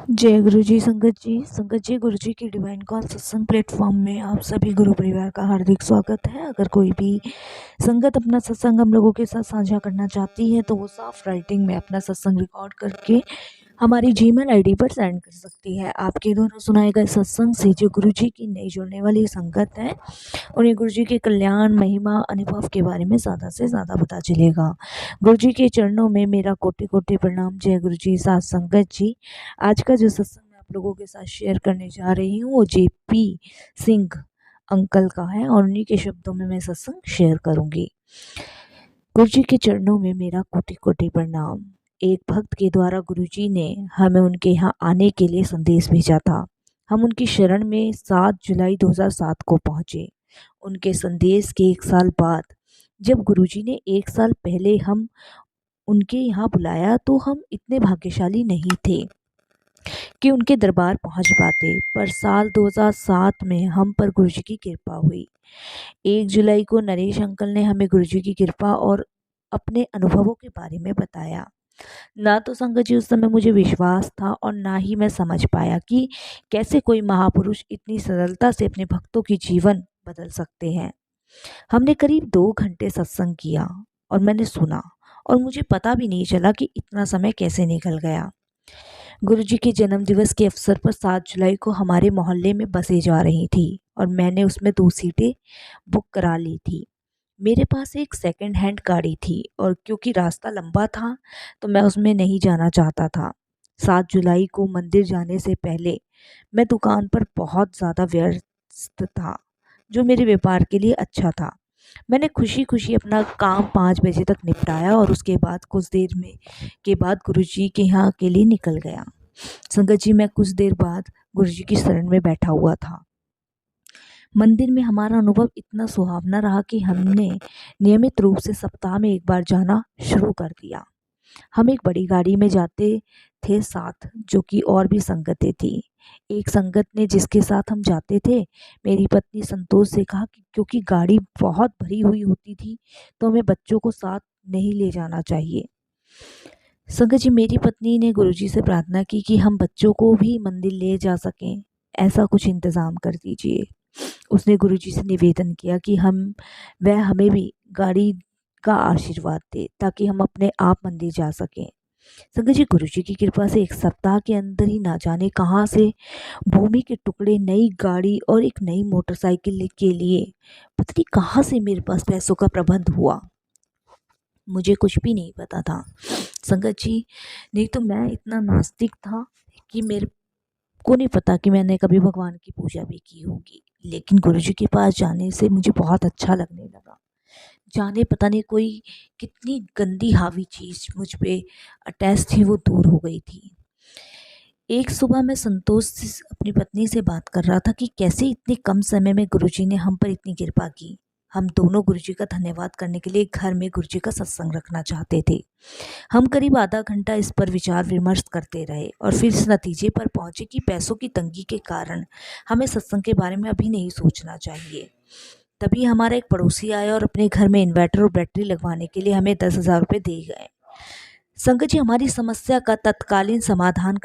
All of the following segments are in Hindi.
जय गुरु जी। संगत जी गुरु जी की डिवाइन कॉल सत्संग प्लेटफॉर्म में आप सभी गुरु परिवार का हार्दिक स्वागत है। अगर कोई भी संगत अपना सत्संग हम लोगों के साथ साझा करना चाहती है तो वो साफ राइटिंग में अपना सत्संग रिकॉर्ड करके हमारी जीमेल आईडी पर सेंड कर सकती है। आपके द्वारा सुनाए गए सत्संग से जो गुरु जी की नई जुड़ने वाली संगत है उन्हें गुरु जी के कल्याण, महिमा, अनुभव के बारे में ज़्यादा से ज़्यादा पता चलेगा। गुरु जी के चरणों में मेरा कोटि कोटि प्रणाम। जय गुरु जी। साथ संगत जी, आज का जो सत्संग मैं आप लोगों के साथ शेयर करने जा रही हूँ वो जेपी सिंह अंकल का है और उन्हीं के शब्दों में मैं सत्संग शेयर करूंगी। गुरु जी के चरणों में मेरा कोटि कोटि प्रणाम। एक भक्त के द्वारा गुरु जी ने हमें उनके यहाँ आने के लिए संदेश भेजा था। हम उनकी शरण में 7 जुलाई 2007 को पहुंचे। उनके संदेश के 1 साल बाद जब गुरुजी ने 1 साल पहले हम उनके यहाँ बुलाया तो हम इतने भाग्यशाली नहीं थे कि उनके दरबार पहुंच पाते, पर साल 2007 में हम पर गुरुजी की कृपा हुई। 1 जुलाई को नरेश अंकल ने हमें गुरुजी की कृपा और अपने अनुभवों के बारे में बताया। ना तो संगत जी उस समय मुझे विश्वास था और ना ही मैं समझ पाया कि कैसे कोई महापुरुष इतनी सरलता से अपने भक्तों की जीवन बदल सकते हैं। हमने करीब 2 घंटे सत्संग किया और मैंने सुना और मुझे पता भी नहीं चला कि इतना समय कैसे निकल गया। गुरुजी के जन्मदिवस के अवसर पर 7 जुलाई को हमारे मोहल्ले में बसें जा रही थी और मैंने उसमें 2 सीटें बुक करा ली थी। मेरे पास एक सेकंड हैंड गाड़ी थी और क्योंकि रास्ता लंबा था तो मैं उसमें नहीं जाना चाहता था। 7 जुलाई को मंदिर जाने से पहले मैं दुकान पर बहुत ज़्यादा व्यस्त था, जो मेरे व्यापार के लिए अच्छा था। मैंने खुशी खुशी अपना काम 5 बजे तक निपटाया और उसके बाद कुछ देर में के बाद गुरुजी के यहाँ के लिए निकल गया। संगत जी, मैं कुछ देर बाद गुरुजी की शरण में बैठा हुआ था। मंदिर में हमारा अनुभव इतना सुहावना रहा कि हमने नियमित रूप से सप्ताह में 1 बार जाना शुरू कर दिया। हम एक बड़ी गाड़ी में जाते थे साथ, जो कि और भी संगतें थी। एक संगत ने जिसके साथ हम जाते थे, मेरी पत्नी संतोष से कहा कि क्योंकि गाड़ी बहुत भरी हुई होती थी तो हमें बच्चों को साथ नहीं ले जाना चाहिए। संगत जी, मेरी पत्नी ने गुरुजी से प्रार्थना की कि हम बच्चों को भी मंदिर ले जा सकें, ऐसा कुछ इंतज़ाम कर दीजिए। उसने गुरुजी से निवेदन किया कि वह हमें भी गाड़ी का आशीर्वाद दे ताकि हम अपने आप मंदिर जा सकें। संगत जी, गुरुजी की कृपा से 1 सप्ताह के अंदर ही ना जाने कहाँ से भूमि के टुकड़े, नई गाड़ी और एक नई मोटरसाइकिल के लिए पता नहीं कहाँ से मेरे पास पैसों का प्रबंध हुआ। मुझे कुछ भी नहीं पता था संगत जी। नहीं तो मैं इतना नास्तिक था कि मेरे को नहीं पता कि मैंने कभी भगवान की पूजा भी की होगी। लेकिन गुरुजी के पास जाने से मुझे बहुत अच्छा लगने लगा। जाने पता नहीं कोई कितनी गंदी हावी चीज़ मुझ पे अटैच थी, वो दूर हो गई थी। एक सुबह मैं संतोष से अपनी पत्नी से बात कर रहा था कि कैसे इतने कम समय में गुरुजी ने हम पर इतनी कृपा की। हम दोनों गुरुजी का धन्यवाद करने के लिए घर में गुरुजी का सत्संग रखना चाहते थे। हम करीब आधा घंटा इस पर विचार विमर्श करते रहे और फिर इस नतीजे पर पहुंचे कि पैसों की तंगी के कारण हमें सत्संग के बारे में अभी नहीं सोचना चाहिए। तभी हमारा एक पड़ोसी आया और अपने घर में इन्वर्टर और बैटरी लगवाने के लिए हमें 10,000 रुपये दे गए। संगत जी, हमारी समस्या का तत्कालीन समाधान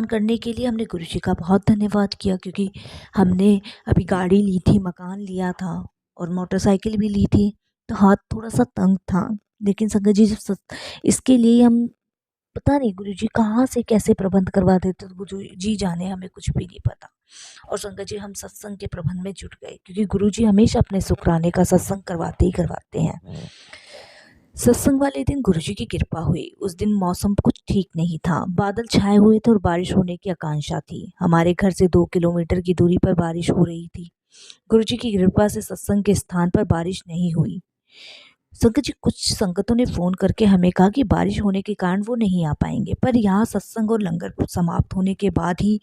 करने के लिए हमने गुरुजी का बहुत धन्यवाद किया, क्योंकि हमने अभी गाड़ी ली थी, मकान लिया था और मोटरसाइकिल भी ली थी, तो हाथ थोड़ा सा तंग था। लेकिन संगत जी, इसके लिए हम पता नहीं गुरुजी कहाँ से कैसे प्रबंध करवा देते, तो गुरुजी जाने, हमें कुछ भी नहीं पता। और संगत जी, हम सत्संग के प्रबंध में जुट गए, क्योंकि गुरुजी हमेशा अपने शुक्राने का सत्संग करवाते ही करवाते हैं। सत्संग वाले दिन गुरुजी की कृपा हुई। उस दिन मौसम कुछ ठीक नहीं था, बादल छाए हुए थे और बारिश होने की आकांक्षा थी। हमारे घर से 2 किलोमीटर की दूरी पर बारिश हो रही थी। गुरुजी की कृपा से सत्संग के स्थान पर बारिश नहीं हुई। संगत जी, कुछ संगतों ने फ़ोन करके हमें कहा कि बारिश होने के कारण वो नहीं आ पाएंगे, पर यहाँ सत्संग और लंगर समाप्त होने के बाद ही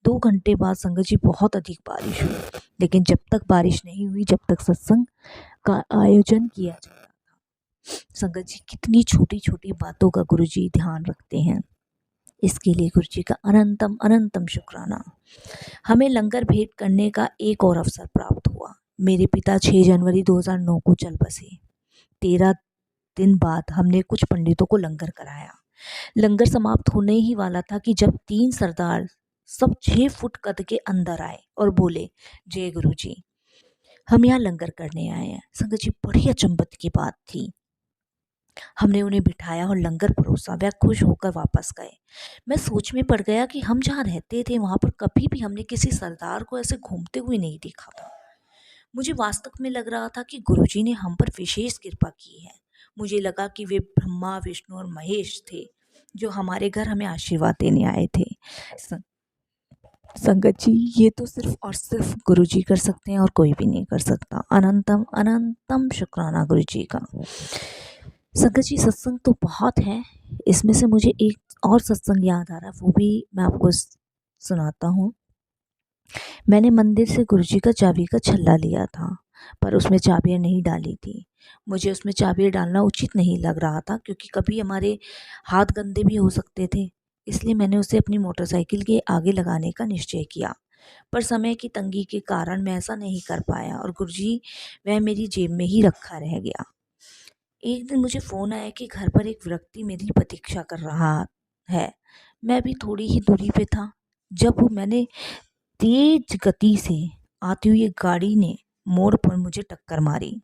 2 घंटे बाद संगत जी बहुत अधिक बारिश हुई। लेकिन जब तक बारिश नहीं हुई, जब तक सत्संग का आयोजन किया जा रहा था। संगत जी, कितनी छोटी छोटी बातों का गुरुजी ध्यान रखते हैं, इसके लिए गुरुजी का अनंतम अनंतम शुक्राना। हमें लंगर भेंट करने का एक और अवसर प्राप्त हुआ। मेरे पिता 6 जनवरी 2009 को चल बसे। 13 दिन बाद हमने कुछ पंडितों को लंगर कराया। लंगर समाप्त होने ही वाला था कि जब 3 सरदार सब 6 फुट कद के अंदर आए और बोले, जय गुरु जी, हम यहाँ लंगर करने आए हैं। संगत जी, बड़ी अचंभत की बात थी। हमने उन्हें बिठाया और लंगर परोसा। वह खुश होकर वापस गए। मैं सोच में पड़ गया कि हम जहाँ रहते थे वहां पर कभी भी हमने किसी सरदार को ऐसे घूमते हुए नहीं देखा था। मुझे वास्तव में लग रहा था कि गुरुजी ने हम पर विशेष कृपा की है। मुझे लगा कि वे ब्रह्मा, विष्णु और महेश थे जो हमारे घर हमें आशीर्वाद देने आए थे। संगत जी, ये तो सिर्फ और सिर्फ गुरुजी कर सकते हैं और कोई भी नहीं कर सकता। अनंतम अनंतम शुक्राना गुरुजी का। संगत जी, सत्संग तो बहुत है, इसमें से मुझे एक और सत्संग याद आ रहा है, वो भी मैं आपको सुनाता हूँ। मैंने मंदिर से गुरुजी का चाबी का छल्ला लिया था, पर उसमें चाबियाँ नहीं डाली थी। मुझे उसमें चाबियाँ डालना उचित नहीं लग रहा था, क्योंकि कभी हमारे हाथ गंदे भी हो सकते थे। इसलिए मैंने उसे अपनी मोटरसाइकिल के आगे लगाने का निश्चय किया, पर समय की तंगी के कारण मैं ऐसा नहीं कर पाया और गुरुजी वह मेरी जेब में ही रखा रह गया। एक दिन मुझे फ़ोन आया कि घर पर एक व्यक्ति मेरी प्रतीक्षा कर रहा है। मैं भी थोड़ी ही दूरी पे था जब मैंने तेज गति से आती हुई एक गाड़ी ने मोड़ पर मुझे टक्कर मारी।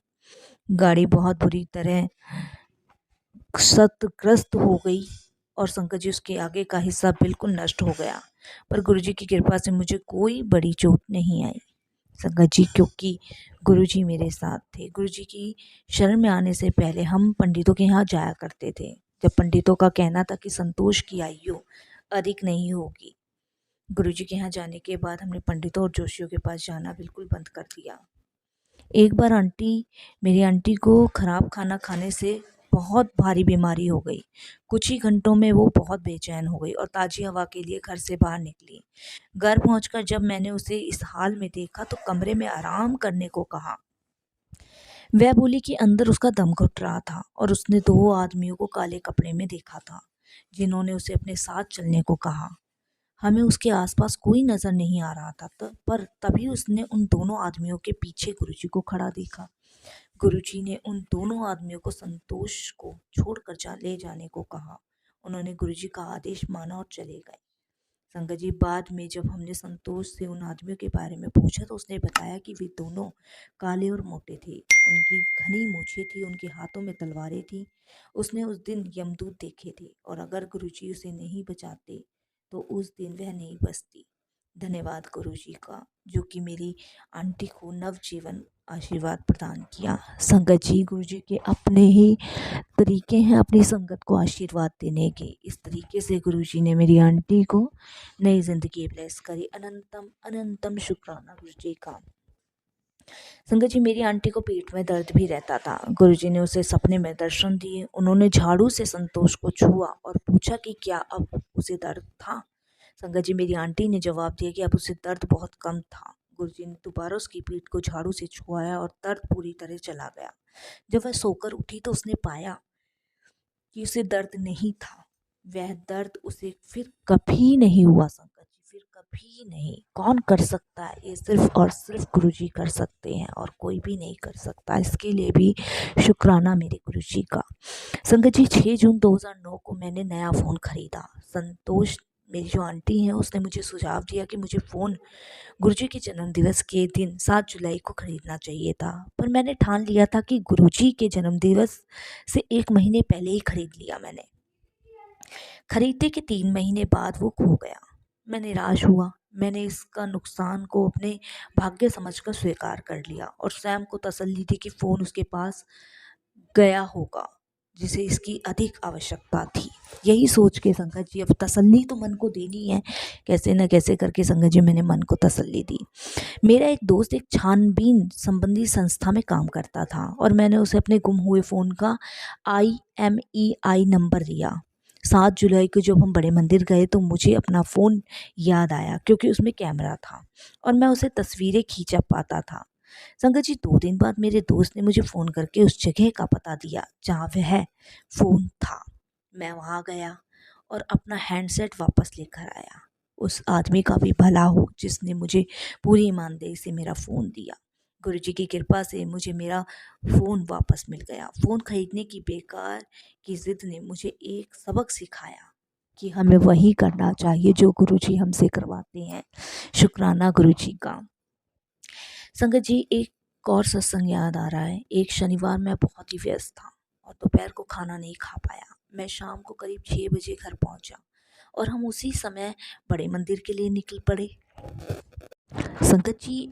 गाड़ी बहुत बुरी तरह क्षतिग्रस्त हो गई और शंकर जी, उसके आगे का हिस्सा बिल्कुल नष्ट हो गया, पर गुरुजी की कृपा से मुझे कोई बड़ी चोट नहीं आई। संगत जी, क्योंकि गुरुजी मेरे साथ थे। गुरुजी की शरण में आने से पहले हम पंडितों के यहाँ जाया करते थे। जब पंडितों का कहना था कि संतोष की आयु अधिक नहीं होगी, गुरुजी के यहाँ जाने के बाद हमने पंडितों और जोशियों के पास जाना बिल्कुल बंद कर दिया। एक बार मेरी आंटी को खराब खाना खाने से बहुत भारी बीमारी हो गई। कुछ ही घंटों में वो बहुत बेचैन हो गई और ताज़ी हवा के लिए घर से बाहर निकली। घर पहुंचकर जब मैंने उसे इस हाल में देखा तो कमरे में आराम करने को कहा। वह बोली कि अंदर उसका दम घुट रहा था और उसने 2 आदमियों को काले कपड़े में देखा था, जिन्होंने उसे अपने साथ चलने को कहा। हमें उसके आसपास कोई नजर नहीं आ रहा था, पर तभी उसने उन दोनों आदमियों के पीछे गुरुजी को खड़ा देखा। गुरुजी ने उन दोनों आदमियों को संतोष को छोड़कर ले जाने को कहा। उन्होंने गुरुजी का आदेश माना और चले गए। संगत जी, बाद में जब हमने संतोष से उन आदमियों के बारे में पूछा तो उसने बताया कि वे दोनों काले और मोटे थे, उनकी घनी मूछें थी, उनके हाथों में तलवारें थी। उसने उस दिन यमदूत देखे थे और अगर गुरुजी उसे नहीं बचाते तो उस दिन वह नहीं बचती। धन्यवाद गुरुजी का, जो कि मेरी आंटी को नवजीवन आशीर्वाद प्रदान किया। संगत जी, गुरुजी के अपने ही तरीके हैं अपनी संगत को आशीर्वाद देने के। इस तरीके से गुरुजी ने मेरी आंटी को नई जिंदगी ब्लेस करी। अनंतम अनंतम शुक्राना गुरुजी का। संगत जी, मेरी आंटी को पेट में दर्द भी रहता था। गुरुजी ने उसे सपने में दर्शन दिए। उन्होंने झाड़ू से संतोष को छुआ और पूछा कि क्या अब उसे दर्द था। संगत जी, मेरी आंटी ने जवाब दिया कि अब उसे दर्द बहुत कम था। गुरुजी ने दोबारा उसकी पीठ को झाड़ू से छुआया और दर्द पूरी तरह चला गया। जब वह सोकर उठी तो उसने पाया कि उसे दर्द नहीं था। वह दर्द उसे फिर कभी नहीं हुआ। संगत जी, फिर कभी नहीं। कौन कर सकता है ये? सिर्फ और सिर्फ गुरुजी कर सकते हैं और कोई भी नहीं कर सकता। इसके लिए भी शुक्राना मेरे गुरुजी का। संगत जी, 6 जून 2009 को मैंने नया फ़ोन खरीदा। संतोष, मेरी जो आंटी हैं, उसने मुझे सुझाव दिया कि मुझे फ़ोन गुरुजी के जन्मदिवस के दिन 7 जुलाई को खरीदना चाहिए था, पर मैंने ठान लिया था कि गुरुजी के जन्मदिवस से 1 महीने पहले ही खरीद लिया। मैंने खरीदे के 3 महीने बाद वो खो गया। मैं निराश हुआ। मैंने इसका नुकसान को अपने भाग्य समझकर स्वीकार कर लिया और स्वयं को तसल्ली दी कि फ़ोन उसके पास गया होगा जिसे इसकी अधिक आवश्यकता थी। यही सोच के संगत जी, अब तसल्ली तो मन को देनी है, कैसे न कैसे करके संगत जी मैंने मन को तसल्ली दी। मेरा एक दोस्त एक छानबीन संबंधी संस्था में काम करता था और मैंने उसे अपने गुम हुए फ़ोन का IMEI नंबर दिया। 7 जुलाई को जब हम बड़े मंदिर गए तो मुझे अपना फ़ोन याद आया, क्योंकि उसमें कैमरा था और मैं उसे तस्वीरें खींच पाता था। संगत जी, 2 दिन बाद मेरे दोस्त ने मुझे फ़ोन करके उस जगह का पता दिया जहाँ वह फ़ोन था। मैं वहाँ गया और अपना हैंडसेट वापस लेकर आया। उस आदमी का भी भला हो जिसने मुझे पूरी ईमानदारी से मेरा फ़ोन दिया। गुरुजी की कृपा से मुझे मेरा फ़ोन वापस मिल गया। फ़ोन खरीदने की बेकार की ज़िद ने मुझे एक सबक सिखाया कि हमें वही करना चाहिए जो गुरुजी हमसे करवाते हैं। शुक्राना गुरुजी का। संगत जी, एक और सत्संग याद आ रहा है। एक शनिवार मैं बहुत ही व्यस्त था और दोपहर को खाना नहीं खा पाया। मैं शाम को करीब 6 बजे घर पहुंचा और हम उसी समय बड़े मंदिर के लिए निकल पड़े। संगत जी,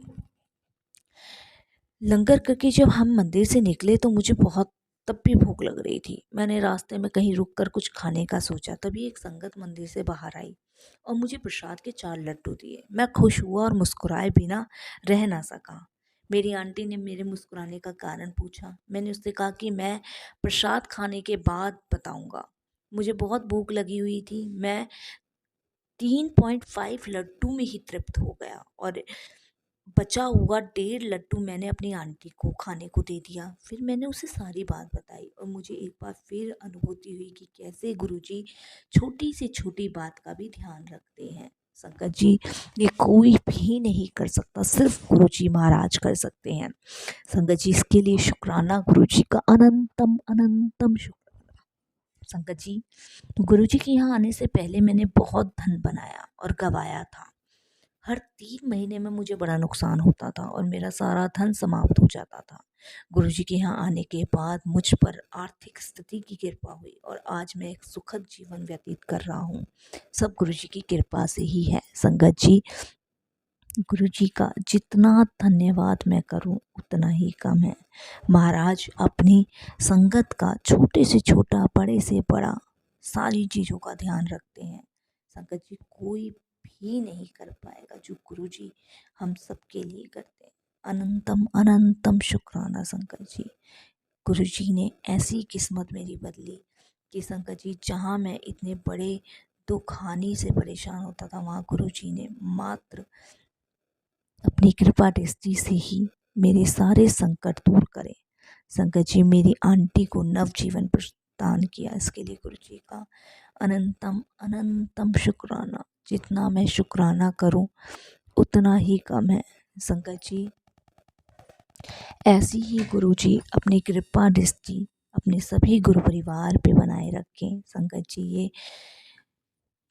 लंगर करके जब हम मंदिर से निकले तो मुझे बहुत तब भी भूख लग रही थी। मैंने रास्ते में कहीं रुक कर कुछ खाने का सोचा, तभी एक संगत मंदिर से बाहर आई और मुझे प्रसाद के 4 लड्डू दिए। मैं खुश हुआ और मुस्कुराए बिना रह ना सका। मेरी आंटी ने मेरे मुस्कुराने का कारण पूछा। मैंने उससे कहा कि मैं प्रसाद खाने के बाद बताऊंगा। मुझे बहुत भूख लगी हुई थी। मैं 3.5 लड्डू में ही तृप्त हो गया और बचा हुआ 1.5 लड्डू मैंने अपनी आंटी को खाने को दे दिया। फिर मैंने उसे सारी बात बताई और मुझे एक बार फिर अनुभूति हुई कि कैसे गुरुजी छोटी से छोटी बात का भी ध्यान रखते हैं। संगत जी, ये कोई भी नहीं कर सकता, सिर्फ गुरुजी महाराज कर सकते हैं। संगत जी, इसके लिए शुक्राना गुरुजी का, अनंतम अनंतम शुक्राना। संगत जी, गुरुजी के यहाँ आने से पहले मैंने बहुत धन बनाया और गवाया था। हर 3 महीने में मुझे बड़ा नुकसान होता था और मेरा सारा धन समाप्त हो जाता था। गुरुजी के यहाँ आने के बाद मुझ पर आर्थिक स्थिति की कृपा हुई और आज मैं एक सुखद जीवन व्यतीत कर रहा हूँ। सब गुरुजी की कृपा से ही है। संगत जी, गुरुजी का जितना धन्यवाद मैं करूं उतना ही कम है। महाराज अपनी संगत का छोटे से छोटा, बड़े से बड़ा सारी चीज़ों का ध्यान रखते हैं। संगत जी, कोई भी नहीं कर पाएगा जो गुरुजी हम सबके लिए करते हैं। अनंतम अनंतम शुक्राना संगत जी। गुरुजी ने ऐसी किस्मत मेरी बदली कि संगत जी, जहाँ मैं इतने बड़े दुख हानि से परेशान होता था, वहाँ गुरुजी ने मात्र अपनी कृपा दृष्टि से ही मेरे सारे संकट दूर करे। संकट जी, मेरी आंटी को नवजीवन प्रदान किया, इसके लिए गुरु जी का अनंतम अनंतम शुक्राना। जितना मैं शुक्राना करूं उतना ही कम है। संकट जी, ऐसी ही गुरु जी अपनी कृपा दृष्टि अपने सभी गुरु परिवार पे बनाए रखें। संकट जी, ये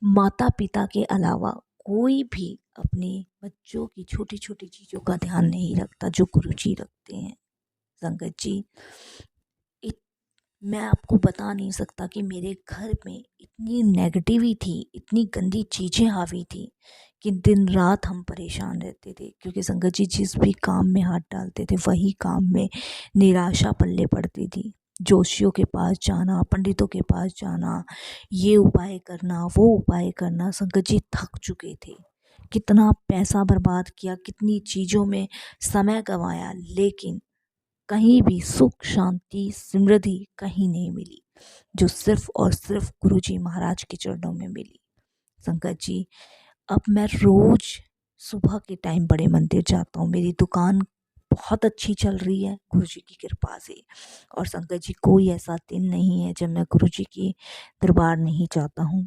माता पिता के अलावा कोई भी अपने बच्चों की छोटी छोटी चीज़ों का ध्यान नहीं रखता जो गुरुजी रखते हैं। संगत जी, मैं आपको बता नहीं सकता कि मेरे घर में इतनी नेगेटिविटी, इतनी गंदी चीज़ें हावी थी कि दिन रात हम परेशान रहते थे। क्योंकि संगत जी, जिस भी काम में हाथ डालते थे वही काम में निराशा पल्ले पड़ती थी। जोशियों के पास जाना, पंडितों के पास जाना, ये उपाय करना, वो उपाय करना, संगत जी थक चुके थे। कितना पैसा बर्बाद किया, कितनी चीज़ों में समय गंवाया, लेकिन कहीं भी सुख, शांति, समृद्धि कहीं नहीं मिली, जो सिर्फ और सिर्फ गुरुजी महाराज के चरणों में मिली। संगत जी, अब मैं रोज सुबह के टाइम बड़े मंदिर जाता हूँ। मेरी दुकान बहुत अच्छी चल रही है गुरुजी की कृपा से। और संगत जी, कोई ऐसा दिन नहीं है जब मैं गुरुजी की दरबार नहीं जाता हूँ।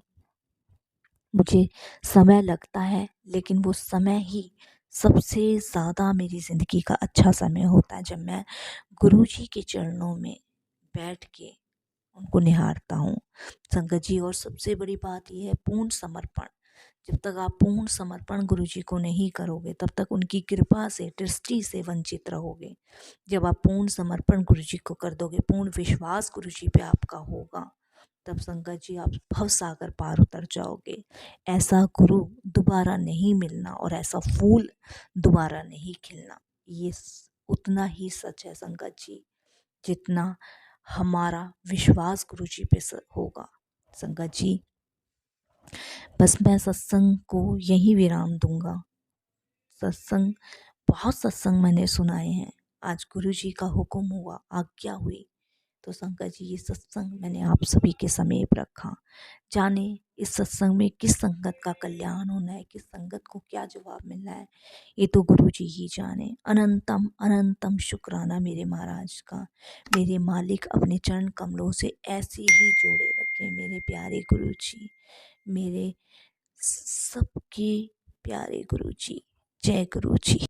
मुझे समय लगता है, लेकिन वो समय ही सबसे ज़्यादा मेरी ज़िंदगी का अच्छा समय होता है, जब मैं गुरुजी के चरणों में बैठ के उनको निहारता हूँ। संगत जी, और सबसे बड़ी बात ये है पूर्ण समर्पण। जब तक आप पूर्ण समर्पण गुरुजी को नहीं करोगे, तब तक उनकी कृपा से, दृष्टि से वंचित रहोगे। जब आप पूर्ण समर्पण गुरुजी को कर दोगे, पूर्ण विश्वास गुरुजी पे आपका होगा, तब संगत जी आप भव सागर पार उतर जाओगे। ऐसा गुरु दोबारा नहीं मिलना और ऐसा फूल दोबारा नहीं खिलना, ये उतना ही सच है संगत जी, जितना हमारा विश्वास गुरु जी पे होगा। संगत जी, बस मैं सत्संग को यही विराम दूंगा। सत्संग, बहुत सत्संग मैंने सुनाए हैं। आज गुरु जी का हुक्म हुआ, आज्ञा हुई, तो संगत जी ये सत्संग मैंने आप सभी के समीप रखा। जाने इस सत्संग में किस संगत का कल्याण होना है, किस संगत को क्या जवाब मिलना है, ये तो गुरु जी ही जाने। अनंतम अनंतम शुक्राना मेरे महाराज का। मेरे मालिक अपने चरण कमलों से ऐसे ही जोड़े रखें मेरे प्यारे गुरु जी, मेरे सबके प्यारे गुरु जी। जय गुरु जी।